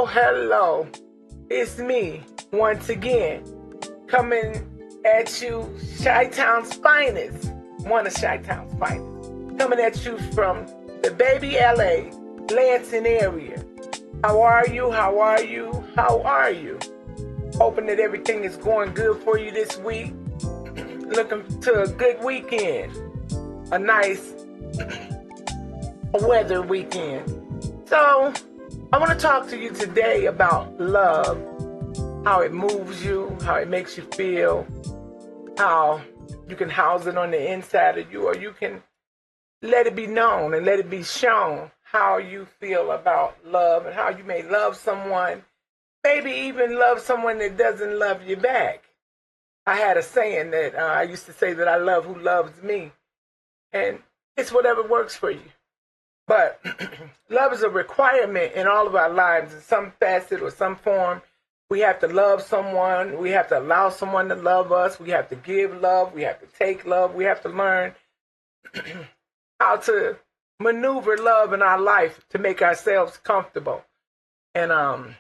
Hello. It's me, once again, coming at you, Chi-Town's finest, one of Chi-Town's finest, coming at you from the baby LA, Lansing area. How are you? How are you? How are you? Hoping that everything is going good for you this week. Looking to a good weekend. A nice weather weekend. So, I want to talk to you today about love, how it moves you, how it makes you feel, how you can house it on the inside of you, or you can let it be known and let it be shown how you feel about love and how you may love someone, maybe even love someone that doesn't love you back. I had a saying that I used to say that I love who loves me, and it's whatever works for you. But love is a requirement in all of our lives in some facet or some form. We have to love someone. We have to allow someone to love us. We have to give love. We have to take love. We have to learn how to maneuver love in our life to make ourselves comfortable. And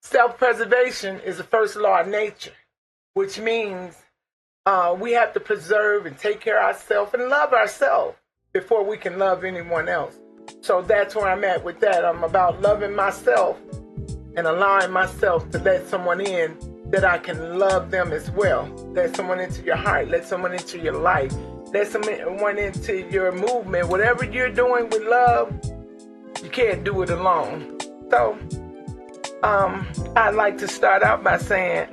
self-preservation is the first law of nature, which means we have to preserve and take care of ourselves and love ourselves before we can love anyone else. So that's where I'm at with that. I'm about loving myself and allowing myself to let someone in that I can love them as well. Let someone into your heart. Let someone into your life. Let someone into your movement. Whatever you're doing with love, you can't do it alone. So I'd like to start out by saying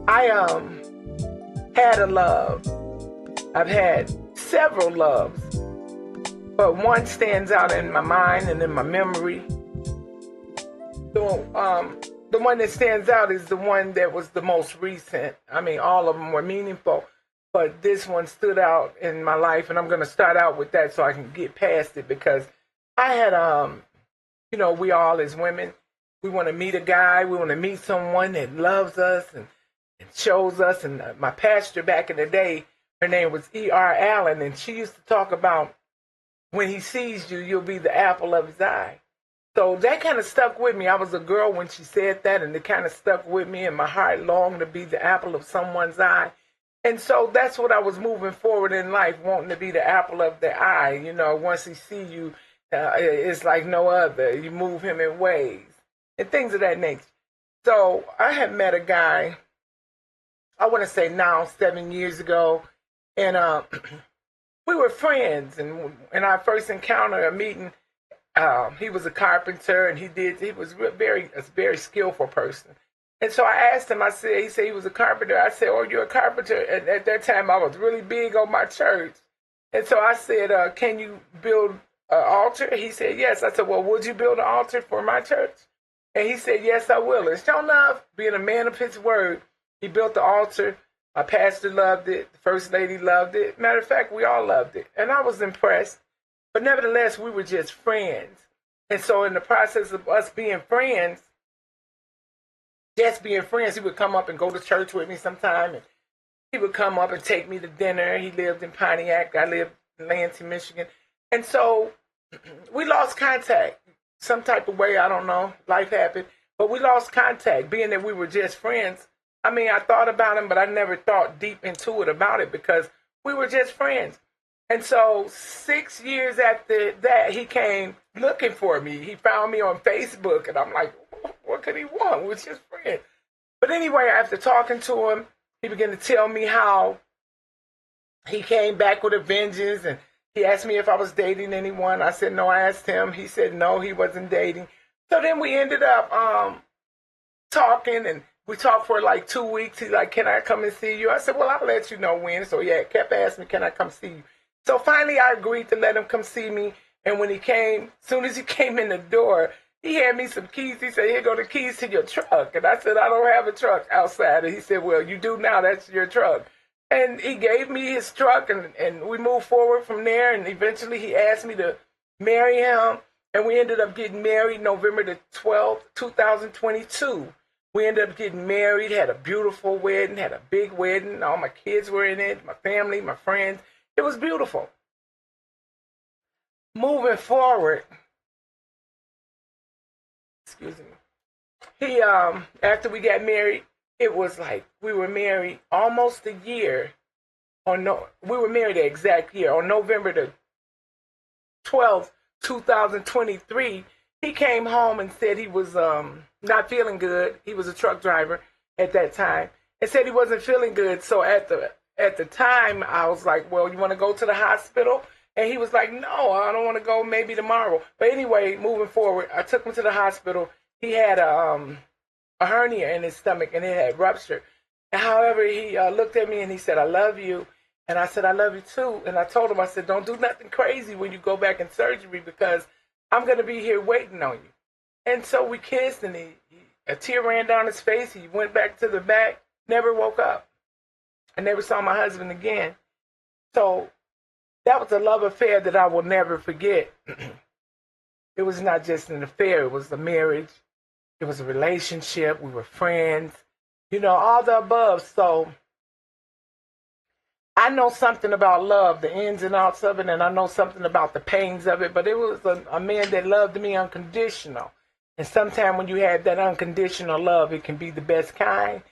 I had a love. I've had several loves, but one stands out in my mind and in my memory. The one that stands out is the one that was the most recent. I mean, all of them were meaningful, but this one stood out in my life, and I'm going to start out with that so I can get past it, because I had, we all as women, we want to meet a guy, we want to meet someone that loves us and shows us, and my pastor back in the day, her name was E.R. Allen, and she used to talk about when he sees you, you'll be the apple of his eye. So that kind of stuck with me. I was a girl when she said that, and it kind of stuck with me, and my heart longed to be the apple of someone's eye. And so that's what I was moving forward in life, wanting to be the apple of their eye. You know, once he see you, it's like no other. You move him in ways and things of that nature. So I had met a guy, I want to say now 7 years ago, and we were friends. And in our first encounter, a meeting, he was a carpenter, and he was a very skillful person. And so I asked him, he said he was a carpenter. I said, oh, you're a carpenter? And at that time, I was really big on my church. And so I said, can you build an altar? He said, yes. I said, well, would you build an altar for my church? And he said, yes, I will. And sure enough, being a man of his word, he built the altar. My pastor loved it. The first lady loved it. Matter of fact, we all loved it. And I was impressed. But nevertheless, we were just friends. And so in the process of us being friends, just being friends, he would come up and go to church with me sometime. And he would come up and take me to dinner. He lived in Pontiac. I lived in Lansing, Michigan. And so we lost contact. Some type of way, I don't know. Life happened. But we lost contact, being that we were just friends. I mean, I thought about him, but I never thought deep into it about it because we were just friends. And so 6 years after that, he came looking for me. He found me on Facebook, and I'm like, what could he want? We're just friends. But anyway, after talking to him, he began to tell me how he came back with a vengeance, and he asked me if I was dating anyone. I said no. I asked him. He said no, he wasn't dating. So then we ended up talking, and we talked for like 2 weeks. He's like, can I come and see you? I said, well, I'll let you know when. So yeah, kept asking me, can I come see you? So finally I agreed to let him come see me. And when he came, as soon as he came in the door, he handed me some keys. He said, here go the keys to your truck. And I said, I don't have a truck outside. And he said, well, you do now. That's your truck. And he gave me his truck, and we moved forward from there. And eventually he asked me to marry him. And we ended up getting married November the 12th, 2022. We ended up getting married, had a beautiful wedding, had a big wedding. All my kids were in it, my family, my friends. It was beautiful. Moving forward, excuse me. He after we got married, it was like we were married almost a year. We were married the exact year on November the 12th, 2023. He came home and said he was not feeling good. He was a truck driver at that time and said he wasn't feeling good. So at the time, I was like, well, you want to go to the hospital? And he was like, no, I don't want to go, maybe tomorrow. But anyway, moving forward, I took him to the hospital. He had a hernia in his stomach and it had ruptured. And however, he looked at me and he said, I love you. And I said, I love you too. And I told him, I said, don't do nothing crazy when you go back in surgery because I'm going to be here waiting on you. And so we kissed and a tear ran down his face. He went back to the back, never woke up. I never saw my husband again. So that was a love affair that I will never forget. It was not just an affair. It was a marriage. It was a relationship. We were friends. You know, all the above. So I know something about love, the ins and outs of it, and I know something about the pains of it, but it was a man that loved me unconditional. And sometimes when you have that unconditional love, it can be the best kind.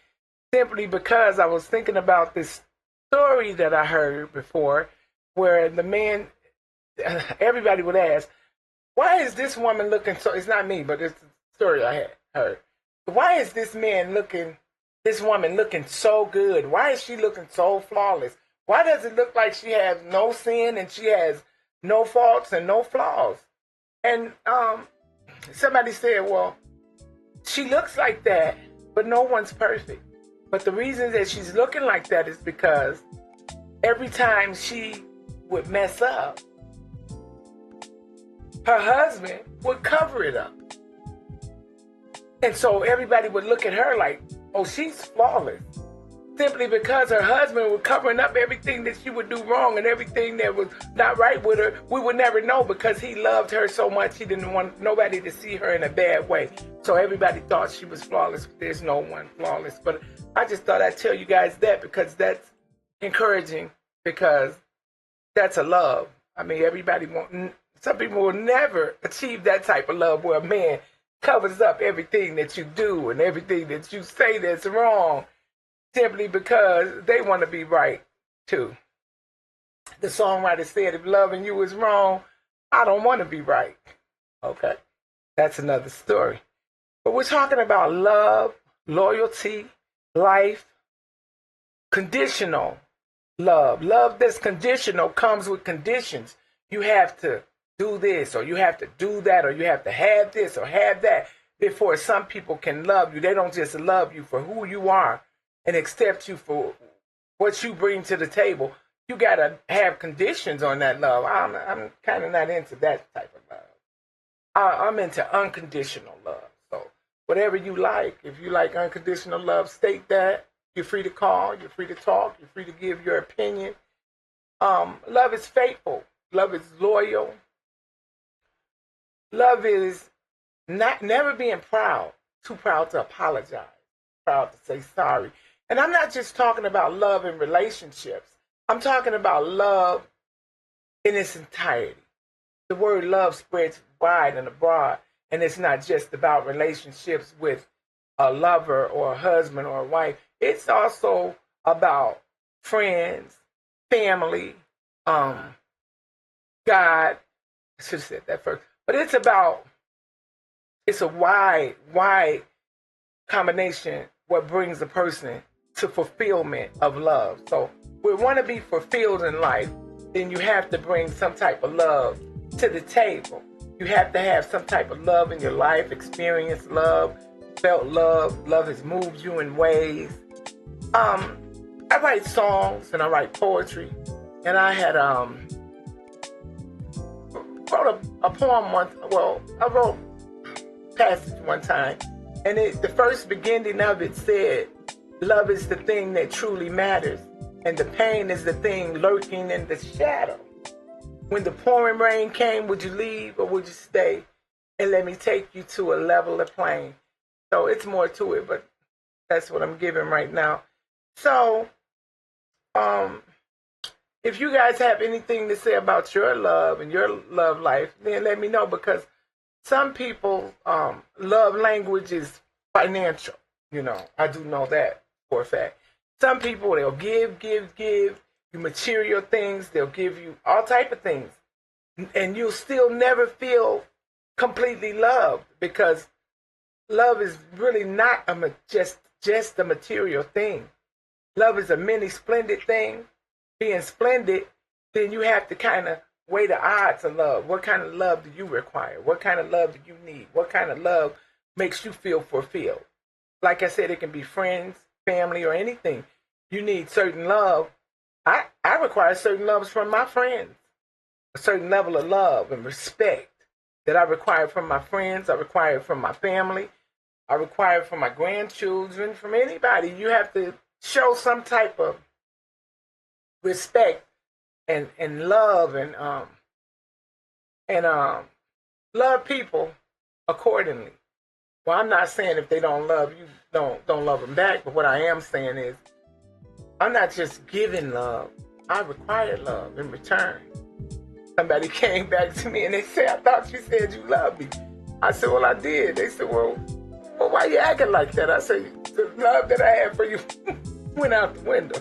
Simply because I was thinking about this story that I heard before, where the man, everybody would ask, why is this woman looking so, it's not me, but it's the story I had heard. Why is this woman looking so good? Why is she looking so flawless? Why does it look like she has no sin and she has no faults and no flaws? And somebody said, well, she looks like that, but no one's perfect. But the reason that she's looking like that is because every time she would mess up, her husband would cover it up. And so everybody would look at her like, oh, she's flawless. Simply because her husband was covering up everything that she would do wrong and everything that was not right with her. We would never know because he loved her so much. He didn't want nobody to see her in a bad way. So everybody thought she was flawless. There's no one flawless. But I just thought I'd tell you guys that because that's encouraging, because that's a love. I mean, some people will never achieve that type of love where a man covers up everything that you do and everything that you say that's wrong, simply because they want to be right too. The songwriter said, if loving you is wrong, I don't want to be right. Okay, that's another story. But we're talking about love, loyalty, life, conditional love. Love that's conditional comes with conditions. You have to do this, or you have to do that, or you have to have this or have that before some people can love you. They don't just love you for who you are and accept you for what you bring to the table. You got to have conditions on that love. I'm kind of not into that type of love. I'm into unconditional love. So whatever you like, if you like unconditional love, state that. You're free to call. You're free to talk. You're free to give your opinion. Love is faithful. Love is loyal. Love is never being proud, too proud to apologize, proud to say sorry. And I'm not just talking about love in relationships. I'm talking about love in its entirety. The word love spreads wide and abroad, and it's not just about relationships with a lover or a husband or a wife. It's also about friends, family, God. I should have said that first. But it's a wide combination what brings a person to fulfillment of love. So we want to be fulfilled in life, then you have to bring some type of love to the table. You have to have some type of love in your life, experience love, felt love. Love has moved you in ways. I write songs and I write poetry, and I had wrote a poem once. Well, I wrote a passage one time, and the first beginning of it said, love is the thing that truly matters, and the pain is the thing lurking in the shadow. When the pouring rain came, would you leave or would you stay and let me take you to a leveler plane? So it's more to it, but that's what I'm giving right now. So, if you guys have anything to say about your love and your love life, then let me know, because some people love language is financial. I do know that for a fact. Some people, they'll give you material things. They'll give you all type of things, and you'll still never feel completely loved, because love is really not just a material thing. Love is a many splendid thing. Being splendid, then you have to kind of weigh the odds of love. What kind of love do you require? What kind of love do you need? What kind of love makes you feel fulfilled? Like I said, it can be friends, family, or anything. You need certain love. I require certain loves from my friends, a certain level of love and respect that I require from my friends. I require from my family. I require from my grandchildren, from anybody. You have to show some type of respect and love and love people accordingly. Well, I'm not saying if they don't love you, don't love them back. But what I am saying is, I'm not just giving love. I require love in return. Somebody came back to me and they said, "I thought you said you loved me." I said, "Well, I did." They said, "Well, why you acting like that?" I said, "The love that I had for you went out the window."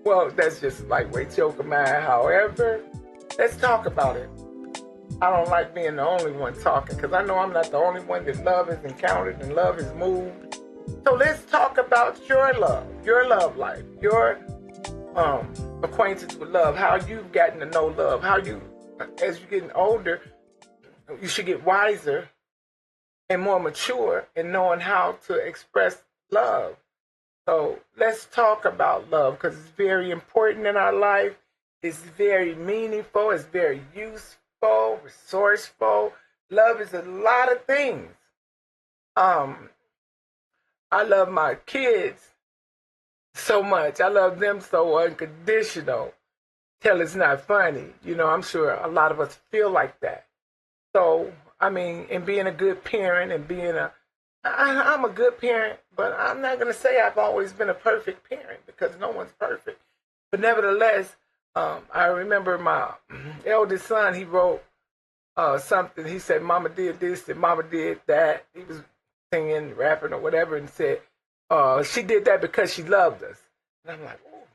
Well, that's just lightweight joke of mine. However, let's talk about it. I don't like being the only one talking, because I know I'm not the only one that love has encountered and love has moved. So let's talk about your love life, your acquaintance with love, how you've gotten to know love, how you, as you're getting older, you should get wiser and more mature in knowing how to express love. So let's talk about love, because it's very important in our life. It's very meaningful. It's very useful, resourceful. Love is a lot of things. I love my kids so much. I love them so unconditional till it's not funny. I'm sure a lot of us feel like that. So, I mean, and being a good parent and I'm a good parent, but I'm not going to say I've always been a perfect parent, because no one's perfect. But nevertheless, I remember my eldest son, he wrote something. He said, "Mama did this and Mama did that." He was singing, rapping, or whatever, and said, "She did that because she loved us." And I'm like, "Oh,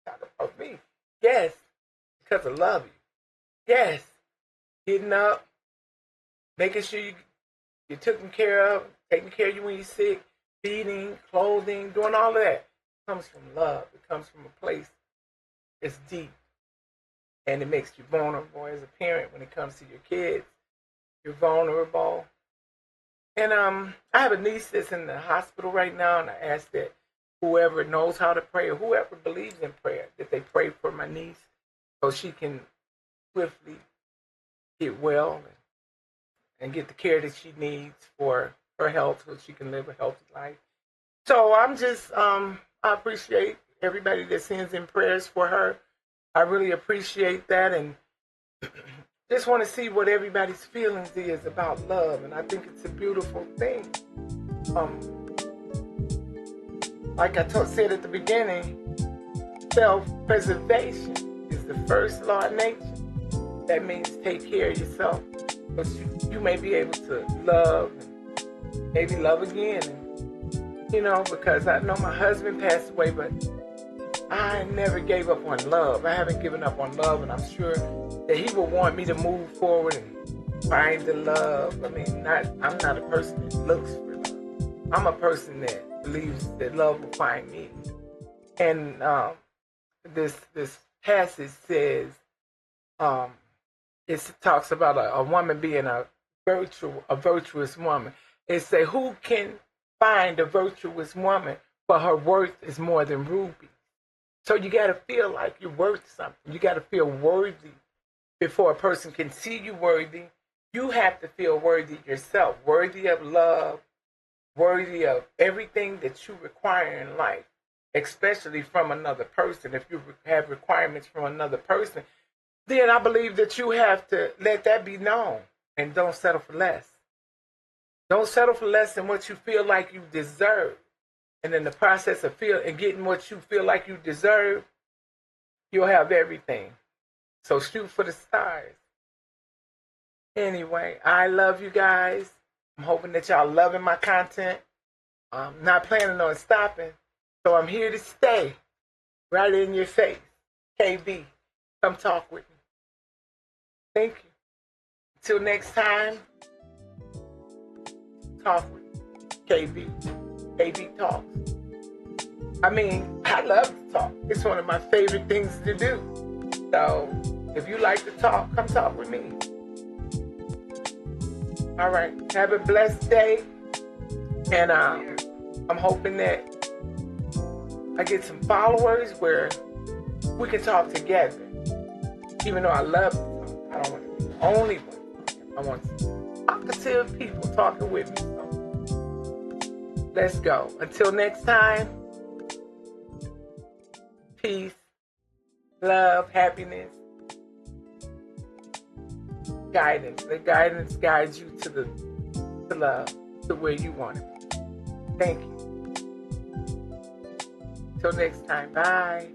talk about me." Yes, because I love you. Yes, getting up, making sure you're taken care of, taking care of you when you're sick, feeding, clothing, doing all of that. It comes from love. It comes from a place that's deep. And it makes you vulnerable as a parent when it comes to your kids. You're vulnerable. And I have a niece that's in the hospital right now, and I ask that whoever knows how to pray, or whoever believes in prayer, that they pray for my niece so she can swiftly get well and get the care that she needs for her health, so she can live a healthy life. So I'm just, I appreciate everybody that sends in prayers for her. I really appreciate that, and just want to see what everybody's feelings is about love, and I think it's a beautiful thing. Like I said at the beginning, self-preservation is the first law of nature. That means take care of yourself, but you may be able to love, and maybe love again, and, because I know my husband passed away, but I never gave up on love. I haven't given up on love, and I'm sure that he will want me to move forward and find the love. I mean, I'm not a person that looks for love. I'm a person that believes that love will find me. And this passage says, it talks about a woman being a virtuous woman. It says, "Who can find a virtuous woman? For her worth is more than rubies." So you got to feel like you're worth something. You got to feel worthy before a person can see you worthy. You have to feel worthy yourself, worthy of love, worthy of everything that you require in life, especially from another person. If you have requirements from another person, then I believe that you have to let that be known, and don't settle for less. Don't settle for less than what you feel like you deserve. And in the process of getting what you feel like you deserve, you'll have everything. So shoot for the stars. Anyway, I love you guys. I'm hoping that y'all loving my content. I'm not planning on stopping. So I'm here to stay right in your face. KB, come talk with me. Thank you. Until next time, talk with me. KB. KB talks. I mean, I love to talk. It's one of my favorite things to do. So if you like to talk, come talk with me. All right. Have a blessed day. And I'm hoping that I get some followers where we can talk together. Even though I love to talk, I don't want to be the only one. I want talkative people talking with me. So let's go. Until next time, peace, love, happiness, guidance. The guidance guides you to love, to where you want to be. Thank you. Till next time. Bye.